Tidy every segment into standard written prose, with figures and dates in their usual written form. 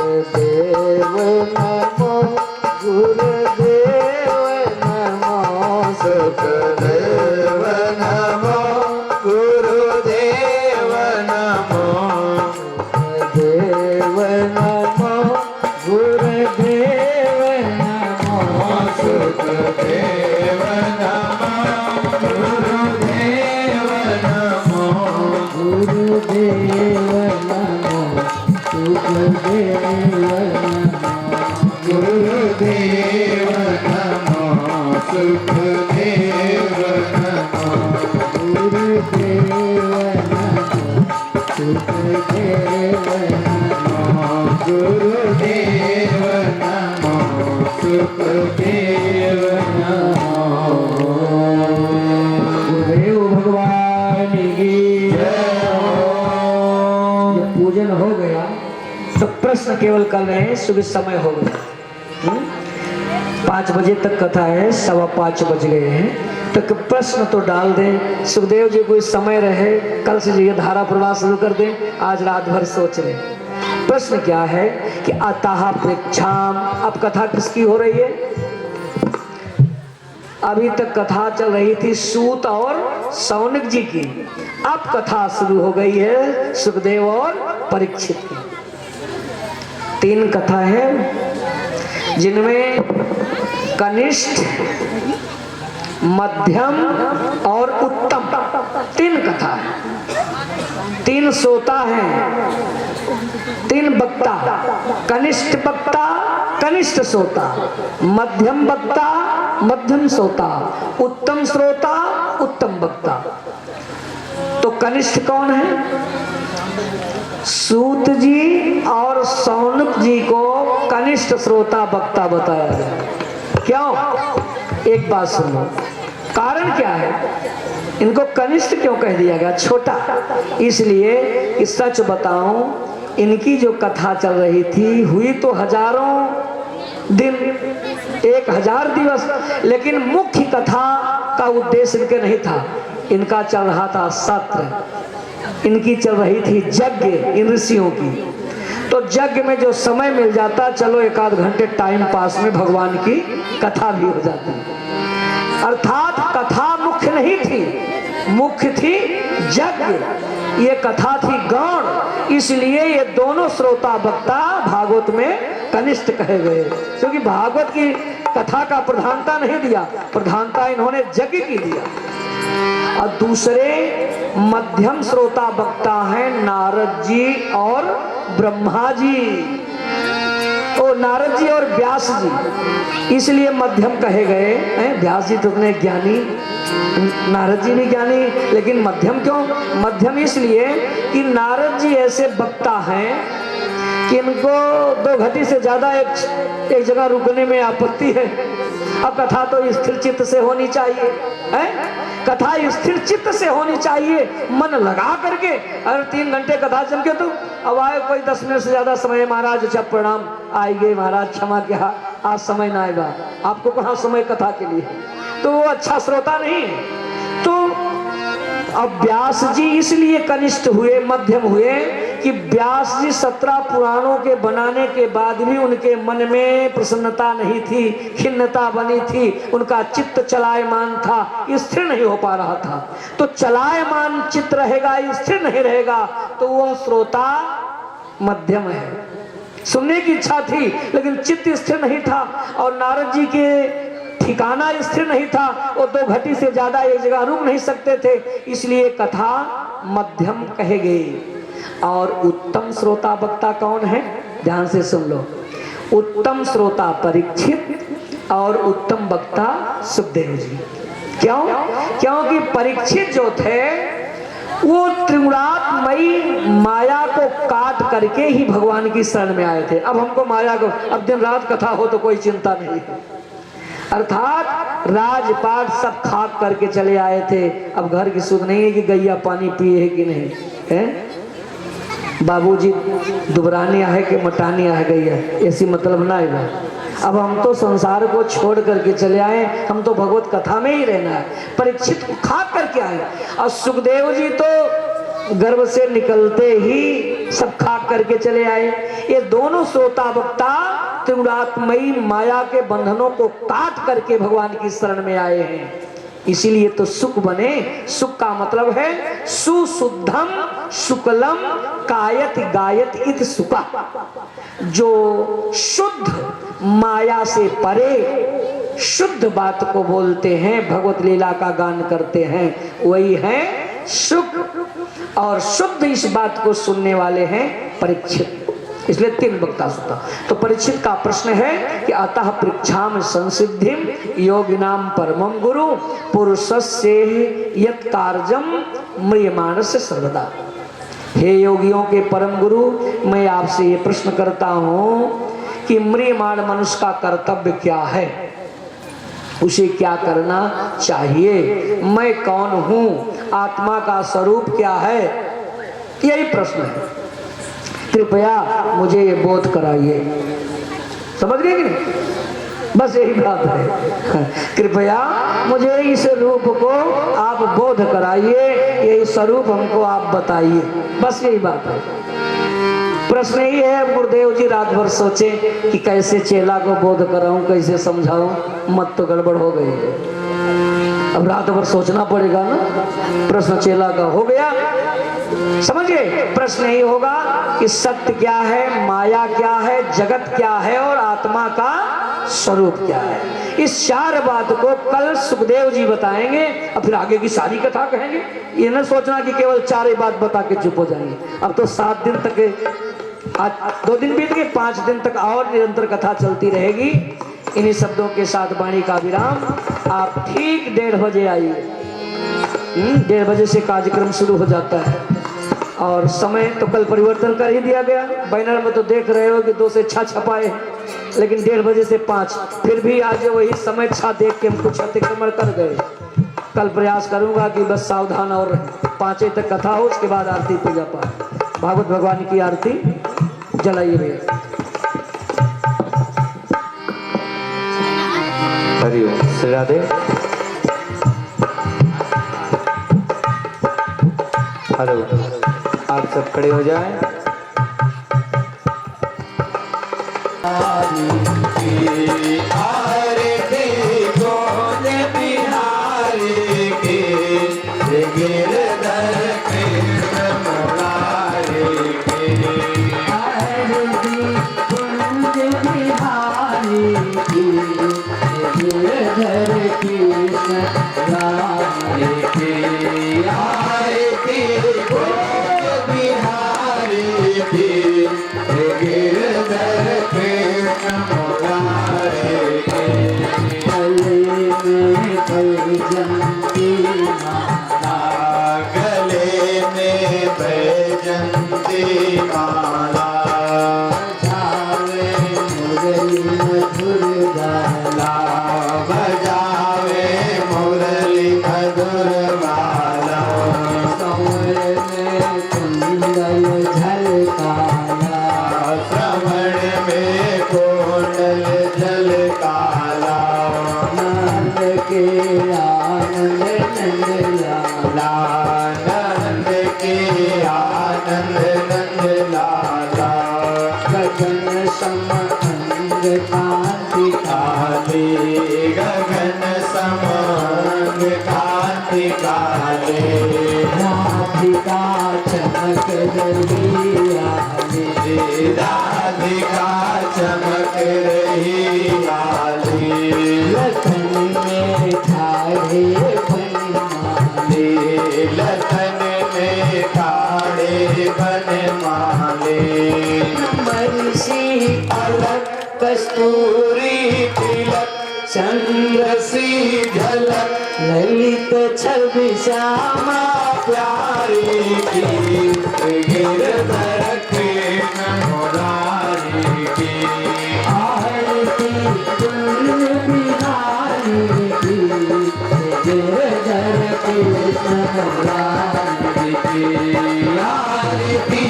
सुखदेव नमो गुरुदेव नमो सुखदेव नमो गुरुदेव नमो देव नमो गुरुदेव नमो सुखदेव नमो गुरुदेव नमो गुरुदेव नमो सुखदेव गुरुदेव नमो सुखदेव नमो गुरुदेव नमो सुखदेव नमो गुरुदेव नमो सुखदेव नमो गुरुदेव भगवान की जय। जब पूजन हो गया तो प्रश्न केवल कर रहे हैं, सुबह समय हो गया 5 बजे तक कथा है, 5:15 बज गए हैं, तो प्रश्न तो डाल दें। सुखदेव जी कोई समय रहे कल से ये धारा प्रवाह शुरू कर दें, आज रात भर सोच रहे। प्रश्न क्या है कि अतः पृच्छाम, अब कथा किसकी हो रही है? अभी तक कथा चल रही थी सूत और सौनक जी की, अब कथा शुरू हो गई है सुखदेव और परीक्षित की। 3 कथा है जिनमें कनिष्ठ, मध्यम और उत्तम 3 कथा है। 3 श्रोता हैं, 3 वक्ता, कनिष्ठ वक्ता, कनिष्ठ श्रोता, मध्यम वक्ता, मध्यम श्रोता, उत्तम श्रोता, उत्तम वक्ता। तो कनिष्ठ कौन है? सूत जी और सौनक जी को कनिष्ठ श्रोता वक्ता बताया गया। क्यों? एक बात सुनो, कारण क्या है इनको कनिष्ठ क्यों कह दिया गया? छोटा इसलिए कि सच बताऊं, इनकी जो कथा चल रही थी हुई तो हजारों दिन, 1000 दिवस, लेकिन मुख्य कथा का उद्देश्य इनके नहीं था। इनका चल रहा था सत्र, इनकी चल रही थी यज्ञ इन ऋषियों की। तो यज्ञ में जो समय मिल जाता, चलो 1 आध घंटे टाइम पास में भगवान की कथा भी हो जाती। अर्थात कथा मुख्य नहीं थी, मुख्य थी यज्ञ। ये कथा थी गौण, इसलिए ये दोनों श्रोता वक्ता भागवत में कनिष्ठ कहे गए, क्योंकि भागवत की कथा का प्रधानता नहीं दिया, प्रधानता इन्होंने यज्ञ की दिया। और दूसरे मध्यम श्रोता वक्ता हैं नारद जी और ब्रह्मा जी, ओ नारद जी और व्यास जी, इसलिए मध्यम कहे गए हैं। व्यास जी तो इतने ज्ञानी, नारद जी भी ज्ञानी, लेकिन मध्यम क्यों? मध्यम इसलिए कि नारद जी ऐसे वक्ता हैं कि इनको 2 घटी से ज्यादा एक जगह रुकने में आपत्ति है। अब कथा तो स्थिर चित्त से होनी चाहिए, है? कथा स्थिर चित्त से होनी चाहिए, मन लगा करके। अरे 3 घंटे कथा चल के तो अब आए कोई 10 मिनट से ज्यादा समय, महाराज अच्छा प्रणाम, आएंगे महाराज, क्षमा क्या आज समय ना आएगा, आपको कहाँ समय कथा के लिए, तो वो अच्छा श्रोता नहीं है। तो अब व्यास जी इसलिए कनिष्ठ हुए, मध्यम हुए कि व्यास जी 17 पुराणों के बनाने के बाद भी उनके मन में प्रसन्नता नहीं थी, खिन्नता बनी थी, उनका चित्त चलायमान था, स्थिर नहीं हो पा रहा था। तो चलायमान चित्त रहेगा, स्थिर नहीं रहेगा, तो वह श्रोता मध्यम है। सुनने की इच्छा थी लेकिन चित्त स्थिर नहीं था, और नारद जी के ठिकाना स्थिर नहीं था, वो 2 घटी से ज्यादा एक जगह रुक नहीं सकते थे, इसलिए कथा मध्यम कहे गई। और उत्तम श्रोता वक्ता कौन है? ध्यान से सुन लो। उत्तम श्रोता परीक्षित और उत्तम वक्ता सुखदेव जी। क्यों? क्योंकि परीक्षित जो थे वो त्रिगुणात्मयी माया को काट करके ही भगवान की शरण में आए थे। अब हमको माया को, अब दिन रात कथा हो तो कोई चिंता नहीं है, अर्थात राजपाट सब खाक करके चले आए थे। अब घर की सुध नहीं है कि गैया पानी पिए है कि नहीं है, बाबूजी दुबरानी है कि मटानी है गैया, ऐसी मतलब ना है। अब हम तो संसार को छोड़ करके चले आए, हम तो भगवत कथा में ही रहना है। परीक्षित को खाक करके आए, और सुखदेव जी तो गर्भ से निकलते ही सब खाक करके चले आए। ये दोनों श्रोता वक्ता त्रिगुणात्मयी माया के बंधनों को काट करके भगवान की शरण में आए हैं। इसीलिए तो सुख बने। सुख का मतलब है सुशुद्धम शुक्लम कायत गायत इत सुखा। जो शुद्ध माया से परे शुद्ध बात को बोलते हैं, भगवत लीला का गान करते हैं, वही है सुख। और शुद्ध इस बात को सुनने वाले हैं परीक्षित। इसलिए 3 वक्ता सुता। तो परीक्षित का प्रश्न है कि अतः पृच्छाम संसिद्धिम योगिनाम परमम गुरु पुरुषस्य यत् कार्जम म्रियमाणस्य सर्वदा। हे योगियों के परम गुरु, मैं आपसे ये प्रश्न करता हूँ कि म्रियमाण मनुष्य का कर्तव्य क्या है, उसे क्या करना चाहिए, मैं कौन हूँ, आत्मा का स्वरूप क्या है, यही प्रश्न है। कृपया मुझे ये बोध कराइए। समझ गए कि नहीं? बस यही बात है। कृपया मुझे इस रूप को आप बोध कराइए, यही स्वरूप हमको आप बताइए। बस यही बात है। प्रश्न यही है। गुरुदेव जी रात भर सोचे कि कैसे चेला को बोध कराऊं, कैसे समझाऊं, मत तो गड़बड़ हो गई है। अब रात भर सोचना पड़ेगा ना। प्रश्न चेला का हो गया। समझिए, प्रश्न यही होगा कि सत्य क्या है, माया क्या है, जगत क्या है और आत्मा का स्वरूप क्या है। इस 4 बात को कल सुखदेव जी बताएंगे और फिर आगे की सारी कथा कहेंगे। ये न सोचना कि केवल 4 ही बात बता के चुप हो जाएंगे। अब तो 7 दिन तक, आज 2 दिन बीत गए, 5 दिन तक और निरंतर कथा चलती रहेगी। इन्हीं शब्दों के साथ वाणी का विराम। आप ठीक 1:30 बजे आइए। 1:30 बजे से कार्यक्रम शुरू हो जाता है और समय तो कल परिवर्तन कर ही दिया गया। बैनर में तो देख रहे हो कि 2 से 6 छपाए, लेकिन 1:30 बजे से 5। फिर भी आज वही समय 6 देख के हम कुछ अतिक्रमण कर गए। कल प्रयास करूंगा कि बस सावधान और 5 तक कथा हो, उसके बाद आरती पूजा पाठ। भागवत भगवान की आरती जलाइए भैया। हरिओम। श्री राधे। हेलो, आप सब खड़े हो जाएं। चमक रही लखन में ठाड़े बनमाले, लखन में ठाड़े बनमाले, बरसी अलग कस्तूरी तिलक, चंद्र सी झलक, ललित छवि श्यामा प्यारी की, गिरधर कृष्ण मुरारी की, आरती कुंज बिहारी की, गिरधर कृष्ण मुरारी की, आरती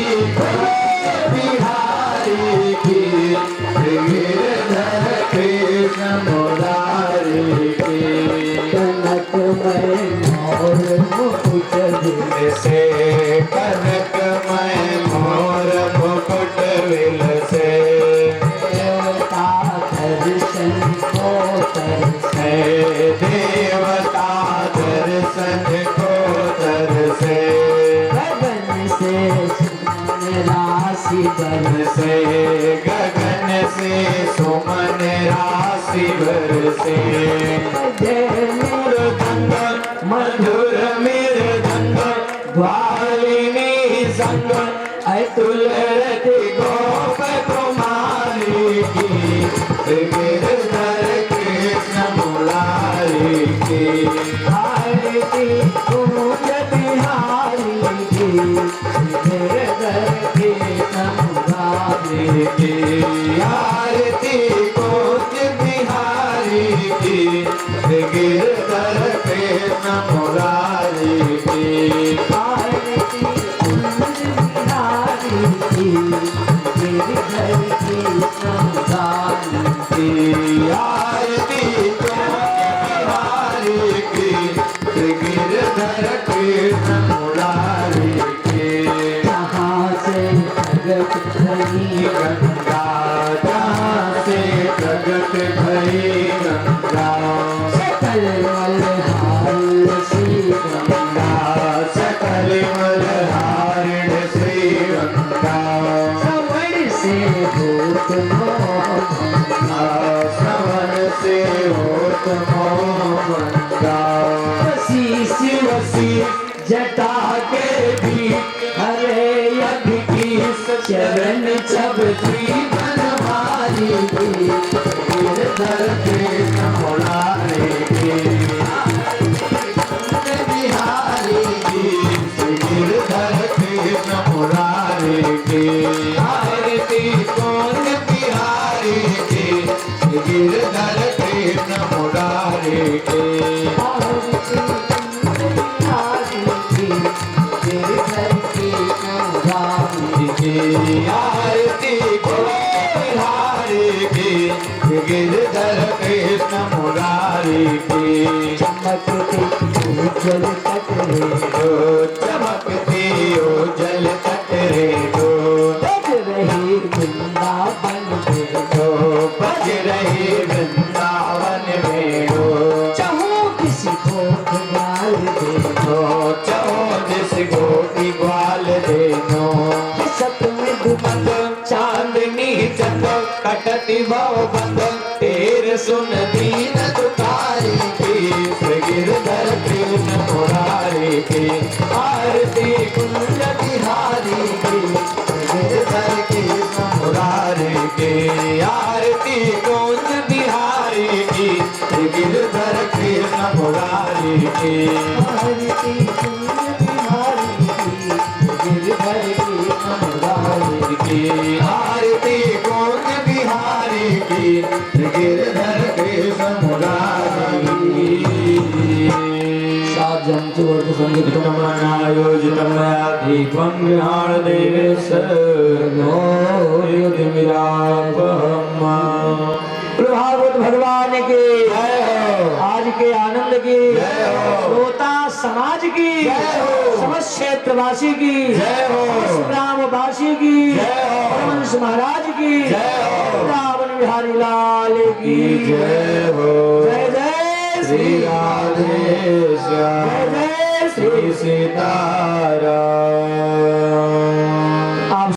बिहारी की, गिरधर कृष्ण मुरारी की, कनक में मोर मुकुट से कनकमय मोर मुकुट विलसे देवता दर्शन को तरसे देवता दर्शन को तरसे गगन से सुमन राशि बरसे से गगन से सुमन राशि बरसे मृदंग मधुर मृदंग ग्वालिनी संग अतुल रति गोप कुमारी की गिरधर कृष्ण मुरारी की आरती पूज बिहारी की गिरधर कृष्ण मुरारी की आरती कोच बिहारी की गिरधर कृष्ण मुरारी की आरती पूज बिहारी की गिरधर कृष्ण मुरारी की आरती कोच बिहारी की गिरधर कृष्ण मुरारी की जहाँ से जगत धनी गंगा जहाँ से प्रगट भई गंगा सकल मलहार श्री गंगा सकल मलहारिण श्री गंगा श्रवण से होत मोह श्रवण से होत मोहंगा वसी वसी जटा के भी हरे यज्ञ की चरण चबती बनवारी की गिरधर कृष्ण मुरारी की बिहारी की गिरधर कृष्ण मुरारी की आरती कौन बिहारी की गिरधर कृष्ण मुरारी की आरती को बिहारी की गिरधर कृष्ण मुरारी की चमकते उज्जवल कटरे दो चमकती उजल कटरे दो बज रही वृंदावन में दो बज रही वृंदावन में दो चाहो किसी को ग्वाल दे दो चौदिस गोटी ग्वाल दे दो सत में दुमत चांदनी चंद कटति भव बंद तेर सुन दीन दुखारी की गिरधर कृष्ण मुरारी की आरती कुंज बिहारी की गिरधर कृष्ण मुरारी की आरती कुंज बिहारी की गिरधर कृष्ण मुरारी की आरती कुंज बिहारी की गिरधर कृष्ण मुरारी की आरती कौन बिहारी की गिरधर कृष्ण मुरारी साजं चोर संगीतम आयोजितं मया दीपं गृहाण देवेश भागवत भगवान के जय हो आज के आनंद की जय हो श्रोता समाज की जय हो समस्त क्षेत्रवासी की जय हो ग्रामवासी की जय हो परमहंस महाराज की जय हो रावण बिहारी लाल की जय हो जय जय श्री राधे श्याम जय जय श्री श्री सीताराम